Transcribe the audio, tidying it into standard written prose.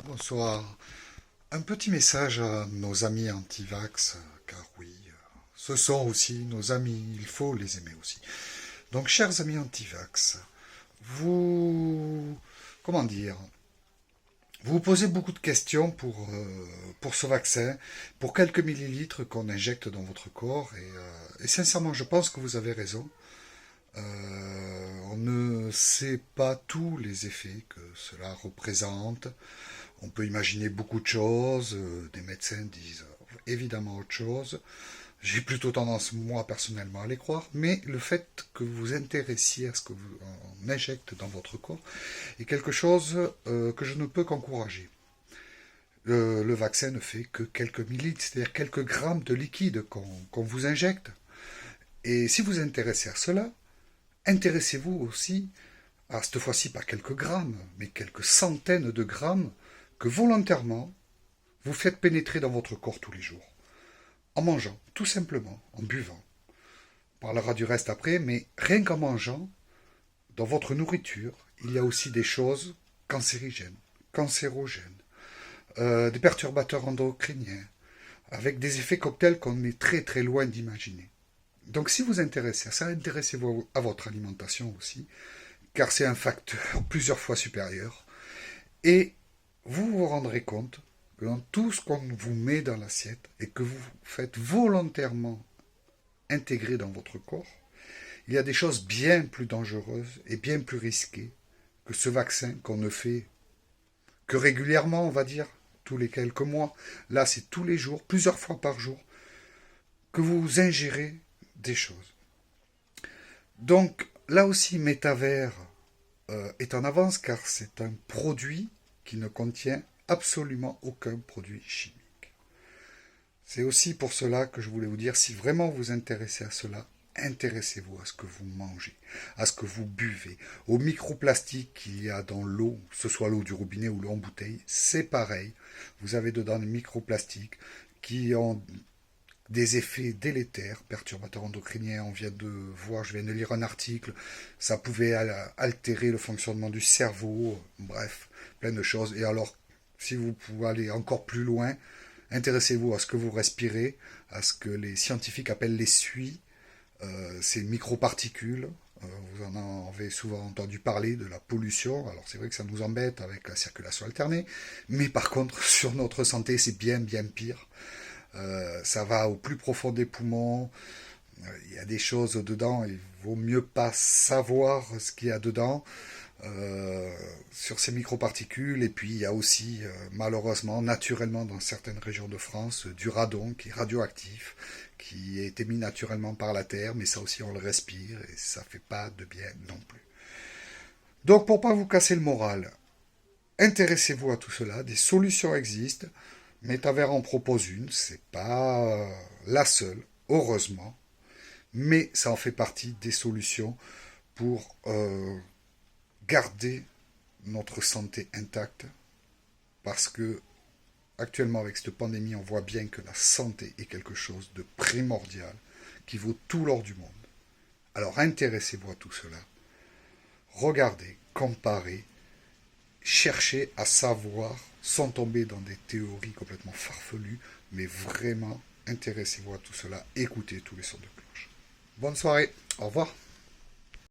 Bonsoir. Un petit message à nos amis anti-vax, car oui, ce sont aussi nos amis, il faut les aimer aussi. Donc, chers amis anti-vax, vous, comment dire, vous vous posez beaucoup de questions pour ce vaccin, pour quelques millilitres qu'on injecte dans votre corps, et sincèrement, je pense que vous avez raison. On ne sait pas tous les effets que cela représente. On peut imaginer beaucoup de choses, des médecins disent évidemment autre chose. J'ai plutôt tendance, moi personnellement, à les croire, mais le fait que vous vous intéressiez à ce que vous on injecte dans votre corps est quelque chose que je ne peux qu'encourager. Le vaccin ne fait que quelques millilitres, c'est-à-dire quelques grammes de liquide qu'on vous injecte. Et si vous vous intéressez à cela, intéressez-vous aussi, à cette fois-ci pas quelques grammes, mais quelques centaines de grammes que volontairement vous faites pénétrer dans votre corps tous les jours. En mangeant, tout simplement, en buvant. On parlera du reste après, mais rien qu'en mangeant, dans votre nourriture, il y a aussi des choses cancérigènes, cancérogènes, des perturbateurs endocriniens, avec des effets cocktails qu'on est très très loin d'imaginer. Donc si vous vous intéressez à ça, intéressez-vous à votre alimentation aussi, car c'est un facteur plusieurs fois supérieur. Et vous vous rendrez compte que dans tout ce qu'on vous met dans l'assiette et que vous faites volontairement intégrer dans votre corps, il y a des choses bien plus dangereuses et bien plus risquées que ce vaccin qu'on ne fait que régulièrement, on va dire, tous les quelques mois. Là, c'est tous les jours, plusieurs fois par jour, que vous ingérez des choses. Donc, là aussi, Métavers est en avance car c'est un produit qui ne contient absolument aucun produit chimique. C'est aussi pour cela que je voulais vous dire, si vraiment vous vous intéressez à cela, intéressez-vous à ce que vous mangez, à ce que vous buvez, aux microplastiques qu'il y a dans l'eau, que ce soit l'eau du robinet ou l'eau en bouteille, c'est pareil. Vous avez dedans des microplastiques qui ont des effets délétères, perturbateurs endocriniens, on vient de voir, je viens de lire un article, ça pouvait altérer le fonctionnement du cerveau, bref, plein de choses. Et alors, si vous pouvez aller encore plus loin, intéressez-vous à ce que vous respirez, à ce que les scientifiques appellent les suies, ces microparticules. Vous en avez souvent entendu parler de la pollution. Alors c'est vrai que ça nous embête avec la circulation alternée, mais par contre sur notre santé c'est bien bien pire. Ça va au plus profond des poumons. Il y a des choses dedans, il vaut mieux pas savoir ce qu'il y a dedans sur ces microparticules. Et puis il y a aussi, malheureusement, naturellement dans certaines régions de France, du radon qui est radioactif, qui est émis naturellement par la Terre, mais ça aussi on le respire et ça fait pas de bien non plus. Donc pour pas vous casser le moral, intéressez-vous à tout cela, des solutions existent. Métavers en propose une, c'est pas la seule, heureusement, mais ça en fait partie des solutions pour garder notre santé intacte, parce que actuellement avec cette pandémie, on voit bien que la santé est quelque chose de primordial, qui vaut tout l'or du monde. Alors intéressez-vous à tout cela, regardez, comparez, cherchez à savoir, sans tomber dans des théories complètement farfelues, mais vraiment intéressez-vous à tout cela, écoutez tous les sons de cloche. Bonne soirée, au revoir.